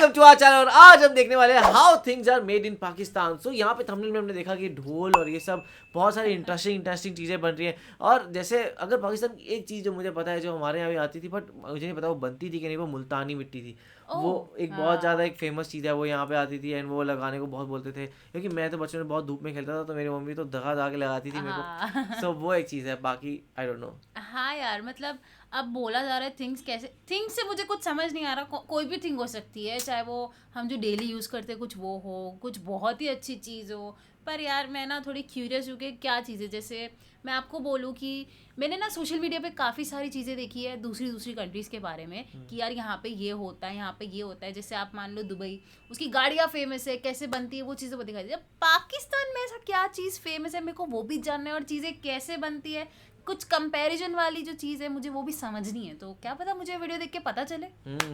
Welcome to our channel और आज हम देखने वाले हैं how things are made in Pakistan. So यहाँ पे थंबनेल में हमने देखा कि ढोल और ये सब बहुत सारी इंटरेस्टिंग चीज़ें बन रही हैं। और जैसे अगर पाकिस्तान की एक चीज़ जो मुझे पता है जो हमारे यहाँ भी आती थी बट मुझे नहीं पता वो बनती थी कि नहीं, वो मुल्तानी मिट्टी थी। वो एक बहुत ज़्यादा एक फेमस चीज़ है, वो यहाँ पे आती थी एंड वो लगाने को बहुत बोलते थे क्योंकि मैं तो बचपन में बहुत धूप में खेलता था तो मेरी मम्मी तो दगा के लगाती थी मेरे को। सो वो एक चीज़ है, बाकी आई डोंट नो। हाँ यार, मतलब अब बोला जा रहा है थिंग्स कैसे, थिंग्स से मुझे कुछ समझ नहीं आ रहा। कोई भी थिंग हो सकती है, चाहे वो हम जो डेली यूज़ करते हैं कुछ वो हो, कुछ बहुत ही अच्छी चीज़ हो। पर यार मैं ना थोड़ी क्यूरियस हूँ कि क्या चीज़ है। जैसे मैं आपको बोलूँ कि मैंने ना सोशल मीडिया पे काफ़ी सारी चीज़ें देखी है दूसरी कंट्रीज़ के बारे में कि यार यहाँ पे ये होता है, यहाँ पे ये होता है। जैसे आप मान लो दुबई, उसकी गाड़ियाँ फेमस है, कैसे बनती है वो चीज़ें वो दिखाई दी। पाकिस्तान में ऐसा क्या चीज़ फेमस है मेरे को वो भी जानना है, और चीज़ें कैसे बनती है, कुछ कंपैरिजन वाली जो चीज़ है मुझे वो भी समझनी है। तो क्या पता मुझे वीडियो देख के पता चले।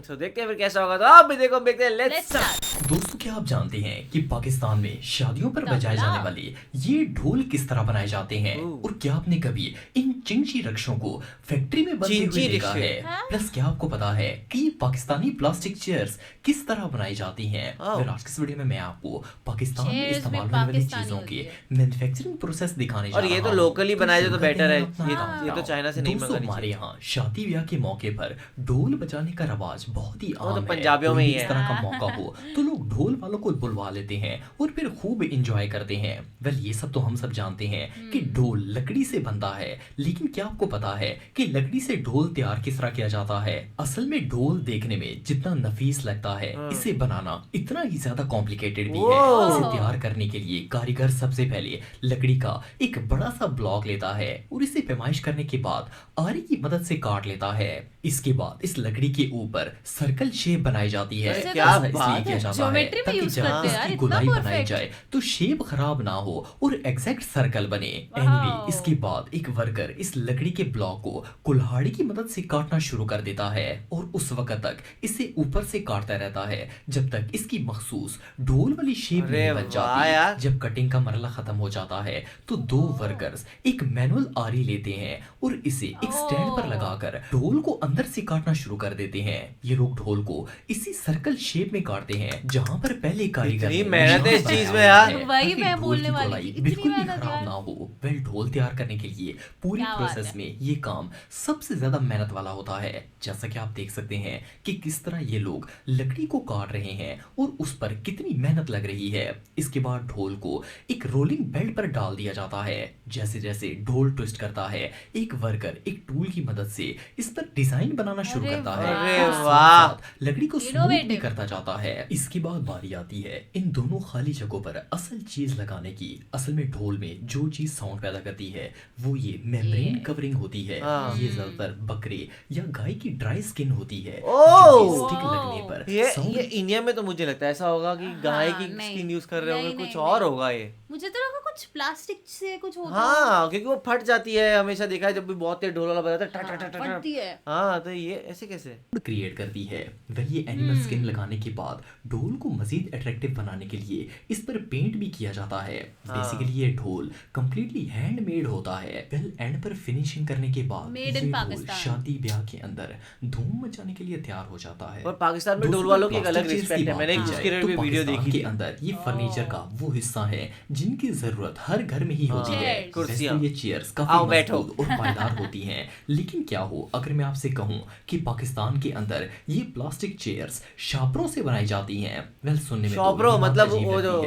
सो देखते हैं फिर कैसा होगा। तो आप भी देखो, देखते हैं। Let's start. दोस्तों, क्या आप जानते हैं कि पाकिस्तान में शादियों पर बजाए जाने वाले ये ढोल किस तरह बनाए जाते हैं? और क्या आपने कभी इन चिंची रक्षों को फैक्ट्री में बनते हुए देखा है? प्लस क्या आपको पता है कि पाकिस्तानी प्लास्टिक चेयर्स किस तरह बनाई जाती हैं? फिर आज की इस वीडियो में मैं आपको पाकिस्तान में इस्तेमाल होने वाली चीजों के मैन्युफैक्चरिंग प्रोसेस दिखाने जा रहा हूं। और ये तो लोकली बनाए जो तो बेटर है, ये तो चाइना से नहीं मंगानी चाहिए। हमारे यहाँ शादी ब्याह के मौके पर ढोल बजाने का रवाज बहुत ही आम है। पंजाबियों में ही है। इस तरह का मौका हो तो लोग ढोल वालों को बुलवा लेते हैं और फिर खूब एंजॉय करते हैं। वेल, ये सब तो हम सब जानते हैं कि ढोल लकड़ी से बनता है, लेकिन क्या आपको पता है कि लकड़ी से ढोल तैयार किस तरह किया जाता है? असल में ढोल देखने में जितना नफीस लगता है, इसे बनाना इतना ही ज्यादा कॉम्प्लिकेटेड भी है। इसे तैयार करने के लिए कारीगर सबसे पहले लकड़ी का एक बड़ा सा ब्लॉक लेता है और इसे पैमाइश करने के बाद आरी की मदद से काट लेता है। इसके बाद इस लकड़ी के ऊपर सर्कल शेप बनाई जाती है। क्या बात किया जाता है ताकि जब इसकी गोलाई बनाई जाए तो शेप खराब ना हो और एग्जैक्ट सर्कल बने। एनीवे, इसके बाद एक वर्कर इस लकड़ी के ब्लॉक को कुल्हाड़ी की मदद से काटना शुरू कर देता है और उस वक्त तक इसे ऊपर से काटता रहता है जब तक इसकी मखसूस ढोल वाली शेप नहीं बन जाती। जब कटिंग का मरला खत्म हो जाता है तो दो वर्कर्स एक मैनुअल आरी लेते हैं और इसे एक स्टैंड पर लगाकर ढोल को अंदर से काटना शुरू कर देते हैं। ये लोग ढोल को इसी सर्कल शेप में काटते हैं जहां पर पहले कारीगर ने मेहनत है इस चीज में यार। वही मैं बोलने वाली थी, बिल्कुल भी खराब ना हो। वेल, ढोल तैयार करने के लिए पूरी प्रोसेस में ये काम सबसे ज्यादा मेहनत वाला होता है। जैसा कि आप देख सकते हैं कि किस तरह ये लोग लकड़ी को काट रहे हैं और उस पर कितनी मेहनत लग रही है। इसके बाद ढोल को एक रोलिंग बेल्ट पर डाल दिया जाता है। जैसे जैसे ढोल ट्विस्ट करता है, एक वर्कर एक टूल की मदद से इस पर डिजाइन बनाना शुरू करता है। अरे वाह, लकड़ी को स्मूथ भी करता जाता है। इसके बाद बारी आती है इन दोनों खाली जगहों पर असल चीज लगाने की। असल में ढोल में जो चीज साउंड पैदा करती है वो ये मेम्ब्रेन कवरिंग होती है। ये ज्यादातर बकरे या गाय की ड्राई स्किन होती है। स्टिक लगने पर ये इंडिया में तो मुझे लगता है ऐसा होगा कि गाय की स्किन यूज कर रहे होंगे, कुछ और होगा ये। मुझे तो लगा कुछ प्लास्टिक से कुछ होता है। हाँ, क्योंकि वो फट जाती है, हमेशा देखा है जब भी बहुत तेज ढोल वाला बजाता है फटती है। हाँ, तो ये ऐसे कैसे क्रिएट करती है। वह ये एनिमल स्किन लगाने के बाद ढोल को मजीद अट्रैक्टिव बनाने के लिए इस पर पेंट भी किया जाता है। बेसिकली ये ढोल कंप्लीटली हैंडमेड होता है। वेल, एंड पर फिनिशिंग करने के बाद ये ढोल शादी ब्याह के अंदर धूम मचाने के लिए तैयार हो जाता है। और पाकिस्तान में ढोल वालों की एक अलग रिस्पेक्ट है। मैंने उसकी वीडियो देखी के अंदर ये फर्नीचर का वो हिस्सा है जिनकी जरूरत हर घर में ही होती है। कुर्सियां, ये चेयर्स काफी मजबूत और पायदार होती हैं। लेकिन क्या हो अगर मैं आपसे कहूं कि पाकिस्तान के अंदर ये प्लास्टिक चेयर्स शापरों से बनाई जाती हैं? वेल, सुनने में शापरों मतलब वो जो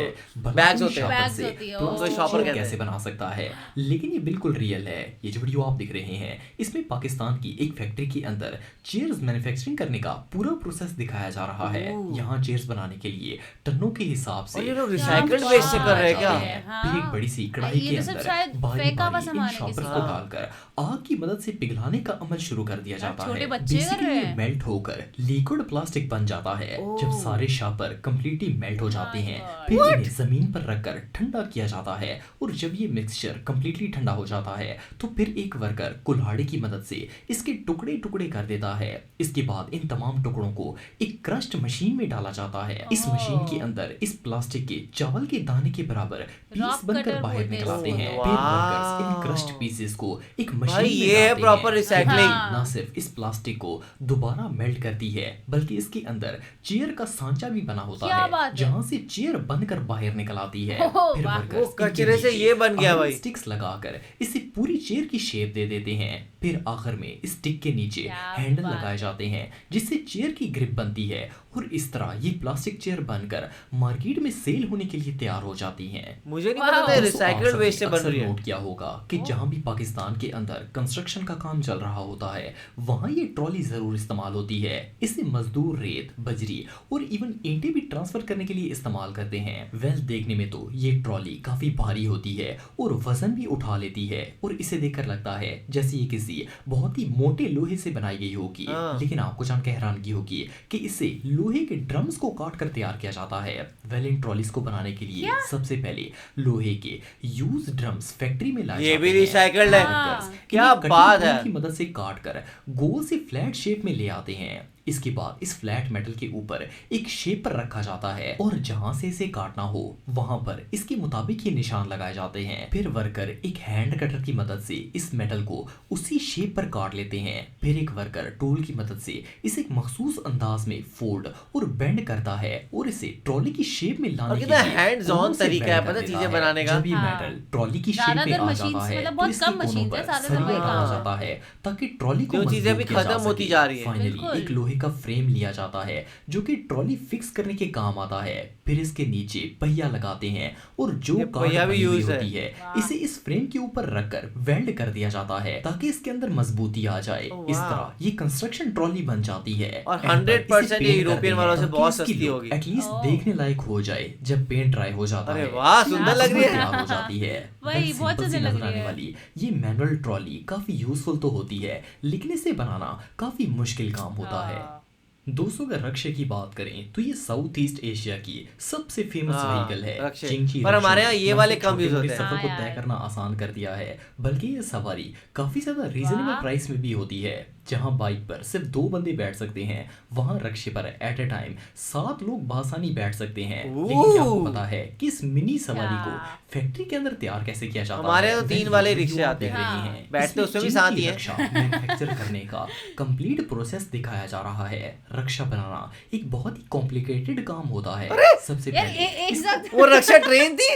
बैग्स होते हैं, तो शॉपर कैसे बना सकता है? लेकिन ये बिल्कुल रियल है। ये जो वीडियो आप देख रहे हैं इसमें पाकिस्तान की एक फैक्ट्री के अंदर चेयर्स मैन्युफैक्चरिंग करने का पूरा प्रोसेस दिखाया जा रहा है। यहाँ चेयर्स बनाने के लिए टनों के हिसाब से रिसाइकल्ड वेस्ट से कर रहे हैं क्या? फिर एक बड़ी सी कढ़ाई के अंदर बारी-बारी इन शॉपर्स को डालकर आग की मदद से पिघलाने का अमल शुरू कर दिया जाता है। बेसिकली ये मेल्ट होकर लिक्विड प्लास्टिक बन जाता है। जब सारे शॉपर कंप्लीटली मेल्ट हो जाते हैं फिर इन्हें जमीन पर रखकर ठंडा किया जाता है और जब ये मिक्सचर कंप्लीटली ठंडा हो जाता है तो फिर एक वर्कर कुल्हाड़ी की मदद से इसके टुकड़े टुकड़े कर देता है। इसके बाद इन तमाम टुकड़ों को एक क्रस्ट मशीन में डाला जाता है। इस मशीन के अंदर इस प्लास्टिक के चावल के दाने के बराबर पीस Rock बनकर cutter बाहर बोलते हैं निकलाते इसको। हैं। फिर वर्कर्स इन वाह। क्रश्ड पीसेस को एक मशीन भाई में ये है डालते प्रॉपर हैं। रिसाइकलिंग। हाँ। ना सिर्फ इस प्लास्टिक को दोबारा मेल्ट करती है बल्कि इसके अंदर चेयर का सांचा भी बना होता क्या है बात है? जहाँ से चेयर बनकर बाहर निकल आती है। ओह, फिर वाह। वर्कर्स वो इनके कचरे से नीचे ये बन गया आयरन भाई। स्टिक्स लगाकर इसे पूरी चेयर की शेप दे देते हैं। फिर आखिर में स्टिक के नीचे क्या हैंडल बात लगाए जाते हैं जिससे चेयर की ग्रिप बनती है और इस तरह ये प्लास्टिक चेयर बनकर मार्केट में सेल होने के लिए तैयार हो जाती हैं। मुझे नहीं वाह। पता था दोस्तों, रिसाइकल्ड दोस्तों, वेस्ट से आपने बन रही अक्सर है। नोट किया होगा कि जहां भी पाकिस्तान के अंदर कंस्ट्रक्शन का काम चल रहा होता है वहां ये ट्रॉली जरूर इस्तेमाल होती है। इसे मजदूर रेत, बजरी और इवन ईंटें भी ट्रांसफर करने के लिए इस्तेमाल करते हैं। वेल, देखने में तो ये ट्रॉली काफी भारी होती है और वजन भी उठा लेती है और इसे देखकर लगता है जैसे ये किसी बहुत ही मोटे लोहे से बनाई गई होगी। हाँ। लेकिन आपको जानकर हैरानगी होगी कि इसे लोहे के ड्रम्स को काट कर तैयार किया जाता है। वेल, इन ट्रॉलीज को बनाने के लिए सबसे पहले लोहे के यूज ड्रम्स फैक्ट्री में लाए ये जाते भी हैं। रिसाइकल्ड है। वर्कर्स क्या इन्हें कटिंग बात टूल है। की मदद से काट कर गोल से फ्लैट शेप में ले आते हैं। इसके बाद इस फ्लैट मेटल के ऊपर एक शेप पर रखा जाता है और जहां से इसे काटना हो वहां पर इसके मुताबिक ये निशान लगाए जाते हैं। फिर वर्कर एक हैंड कटर की मदद से इस मेटल को उसी शेप पर काट लेते हैं। फिर एक वर्कर टूल की मदद से इसे एक मखसूस अंदाज में फोल्ड और बेंड करता है और इसे ट्रॉली की शेप में और लाने के कितना लिए hands on कोनों से तरीका बेंड है, कर पता है देता चीजें है। बनाने का। जब ये हाँ। मेटल ट्रॉली की शेप में ज्यादातर आ machines, जाता है मतलब तो बहुत इसके कम कोनों machines पर है, ज्यादातर सरिया वही डाला काम है। जाता है ताकि ट्रॉली को जो चीजें मजबूत अभी किया जा खत्म होती सके। जा रही हैं। फाइनली बिल्कुल। एक लोहे का फ्रेम लिया जाता है जो कि ट्रॉली फिक्स करने के काम आता है। फिर इसके नीचे पहिया लगाते हैं और जो ये गार्ड पहिया भी बनी हुई यूज है। होती है वाह। इसे इस फ्रेम के ऊपर रखकर वेल्ड कर दिया जाता है ताकि इसके अंदर मजबूती आ जाए। ओह, इस वाह। तरह ये कंस्ट्रक्शन ट्रॉली बन जाती है और एंड पर 100% इसे ये पेंट कर यूरोपियन दें वालों से ताकि बहुत इसकी सस्ती लुक होगी। एटलीस्ट ओह। देखने लायक हो जाए। जब पेंट ड्राई हो जाता अरे है वाह, सुंदर लग रही है। तैयार हो जाती है। वही, वेल, बहुत सिंपल सी सुंदर लग नजर रही आने है। वाली ये मैनुअल ट्रॉली काफी यूजफुल तो होती है लेकिन इसे बनाना काफी मुश्किल काम होता है। हाँ। दोस्तों, अगर रक्शे की बात करें तो ये साउथ ईस्ट एशिया की सबसे फेमस हाँ, व्हीकल है। रक्शे। चिंची पर हमारे यहाँ रक्शे ये न वाले सिर्फ कम यूज छोटे-मोटे होते हैं। सफर को हाँ तय यार। करना आसान कर दिया है बल्कि ये सवारी काफी ज्यादा रीजनेबल वाह। प्राइस में भी होती है। जहां बाइक पर सिर्फ 2 बंदे बैठ सकते हैं वहां रक्शे पर एट ए टाइम 7 लोग बासानी बैठ सकते हैं। लेकिन क्या आपको ओह। पता है कि इस मिनी सवारी को क्या? फैक्ट्री के अंदर तैयार कैसे किया जाता हमारे है? यहाँ तो 3 वेल, वाले ये रिक्शे वीडियो आप आते देख हैं। रहे हाँ। हैं। बैठते इसमें उसमें भी चिंकी साथ ही हैं। रक्षा मैन्युफैक्चर करने का कंप्लीट प्रोसेस दिखाया जा रहा है। रक्षा बनाना एक बहुत ही कॉम्प्लिकेटेड काम होता है। सबसे यार पहले एक इसका साथ वो रक्षा ट्रेन थी,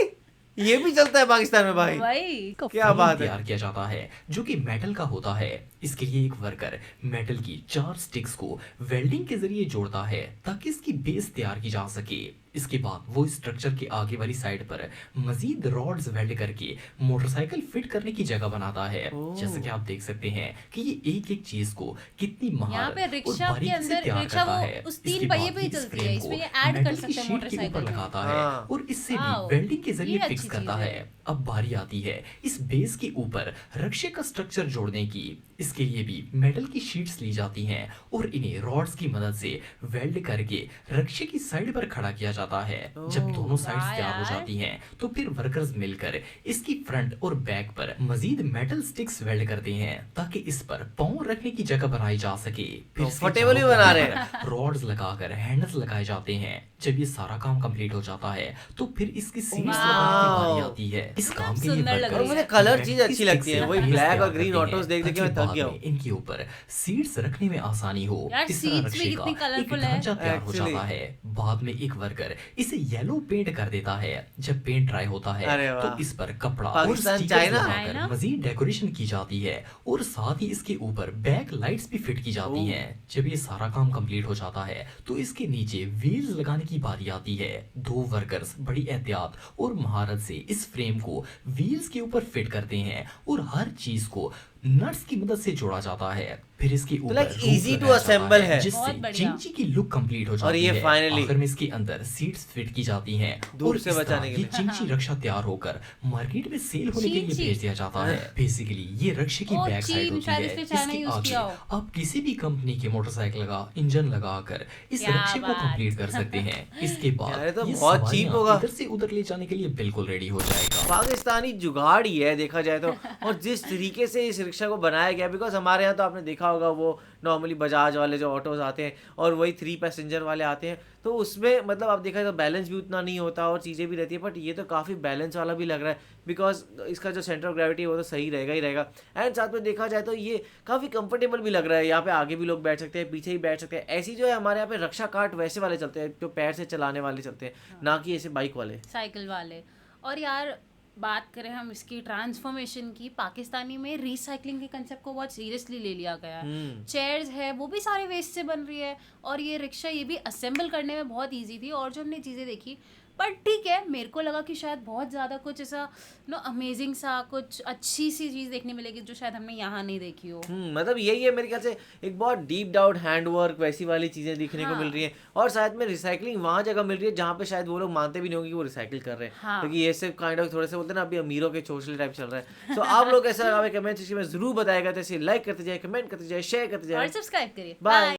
ये भी चलता है पाकिस्तान में भाई। वही क्या फ्रेम बात है। तैयार किया जाता है जो कि मेटल का होता है। इसके लिए एक वर्कर मेटल की 4 स्टिक्स को वेल्डिंग के जरिए जोड़ता है ताकि इसकी बेस तैयार की जा सके। इसके बाद वो स्ट्रक्चर के आगे वाली साइड पर मजीद रॉड्स वेल्ड करके मोटरसाइकिल फिट करने की जगह बनाता है। ओह। जैसे कि आप देख सकते हैं कि ये एक एक चीज को कितनी यहाँ महारत पे और रिक्शा के बारीकी से अंदर तैयार रिक्शा करता वो है। उस इसके 3 पहिए बाद पे ही इस चलती फ्रेम है, को इसमें ये ऐड मेटल कर की सकते हैं शीट के मोटरसाइकिल ऊपर में। लगाता हाँ। है और इससे भी वाओ। वेल्डिंग के जरिए ये फिक्स अच्छी करता चीज़ है। है। अब बारी आती है इस बेस के ऊपर रक्शे का स्ट्रक्चर जोड़ने की। इसके लिए भी मेटल की शीट्स ली जाती हैं और इन्हें रॉड्स की मदद से वेल्ड करके रक्शे की साइड पर खड़ा किया जाता है। जब दोनों साइड्स वाह तैयार हो यार। जाती हैं तो फिर वर्कर्स मिलकर इसकी फ्रंट और बैक पर मजीद मेटल स्टिक्स वेल्ड करते हैं ताकि इस पर पाँव रखने की जगह बनाई जा सके। फिर इसके Comfortable भी चारों बना कोनों रहे पर रॉड्स लगाकर हैंडल्स लगाए जाते हैं। जब ये सारा काम कंप्लीट हो जाता है तो फिर इसकी सीट्स वाह। लगाने की बारी आती है। इस कितना काम के लिए सुंदर लग workers रही है। मुझे कलर मेटल चीज की अच्छी लगती sticks है, वही से ब्लैक tayar और ग्रीन करते ऑटोस हैं देख देख के मैं ताकि थक गया बाद हूँ। में इनके ऊपर सीट्स रखने में आसानी हो। यार, इस तरह seats भी रक्शे कितनी का एक colourful है। ढांचा तैयार हो Actually। जाता है। बाद में एक वर्कर इसे येलो पेंट कर देता है। जब पेंट ड्राई होता है अरे तो वाह। इस पर कपड़ा और पाकिस्तान, स्टिकर्स चाइना। लगाकर चाइना। मजीद डेकोरेशन की जाती है और साथ ही इसके ऊपर बैक लाइट्स भी फिट की जाती ओह। हैं। जब ये सारा काम कंप्लीट हो जाता है तो इसके नीचे व्हील्स लगाने की बारी आती है। 2 वर्कर्स बड़ी एहतियात और महारत से इस फ्रेम को व्हील्स के ऊपर फिट करते हैं और हर चीज को नट्स की मदद से जोड़ा जाता है। फिर इसके ऊपर like रूफ easy to लगाया जाता assemble है। जिससे बहुत बढ़िया। चिंची की लुक कंप्लीट हो जाती ये है। finally आखिर में इसके अंदर सीट्स फिट की जाती हैं धूप और से इस तरह बचाने के ये लिए। चिंची रक्षा तैयार होकर मार्केट में सेल होने के लिए चिंची। भेज दिया जाता है। बेसिकली ये रक्षे की ओ, बैक साइड चीन, होती शायद है। इसने चाइना इसके use आगे किया हो। आप किसी भी कंपनी के मोटरसाइकिल का इंजन लगाकर इस क्या रक्षे को बात। कंप्लीट कर सकते हैं। इसके यार, ये बाद तो ये बहुत cheap सवारियां होगा। इधर से उधर ले जाने के लिए बिल्कुल रेडी हो जाएगा। पाकिस्तानी जुगाड़ ही है देखा जाए तो। और जिस तरीके से इस रिक्शा को बनाया गया, बिकॉज हमारे यहाँ तो आपने देखा होगा वो नॉर्मली बजाज वाले जो ऑटोज आते हैं और वही 3 पैसेंजर वाले आते हैं, तो उसमें मतलब आप देखा जाए तो बैलेंस भी उतना नहीं होता और चीज़ें भी रहती है। बट ये तो काफ़ी बैलेंस वाला भी लग रहा है, बिकॉज इसका जो सेंटर ऑफ ग्रेविटी है वो तो सही रहेगा ही रहेगा। एंड साथ में देखा जाए तो ये काफ़ी कंफर्टेबल भी लग रहा है। यहाँ पे आगे भी लोग बैठ सकते हैं, पीछे ही बैठ सकते हैं। ऐसी जो है हमारे यहाँ पे रक्षा कार्ट वैसे वाले चलते हैं जो पैर से चलाने वाले चलते हैं, ना कि ऐसे बाइक वाले। साइकिल वाले। और यार बात करें हम इसकी ट्रांसफॉर्मेशन की, पाकिस्तानी में रिसाइकलिंग के कंसेप्ट को बहुत सीरियसली ले लिया गया है। चेयर्स है वो भी सारे वेस्ट से बन रही है, और ये रिक्शा ये भी असेंबल करने में बहुत इजी थी। और जो हमने चीज़ें देखी, पर ठीक है, मेरे को लगा कि शायद बहुत ज़्यादा कुछ ऐसा अमेजिंग सा कुछ अच्छी सी चीज़ देखने मिलेगी जो शायद हमने यहाँ नहीं देखी हो। मतलब यही है मेरे ख्याल से, एक बहुत डीप डाउन हैंड वर्क वैसी वाली चीज़ें दिखने को मिल रही हैं। और शायद में रिसाइकलिंग वहाँ जगह मिल रही है जहाँ पे शायद वो लोग मानते भी नहीं होंगे कि वो रिसाइकिल कर रहे हैं, क्योंकि ये सिर्फ काइंड ऑफ थोड़े से बोलते हैं ना अभी अमीरों के चोचले टाइप चल रहा है। तो आप लोग ऐसा कमेंट सेक्शन में जरूर बताएगा, तो इसे लाइक करते जाए, कमेंट करते जाए, शेयर करते जाए और सब्सक्राइब करिए। बाय।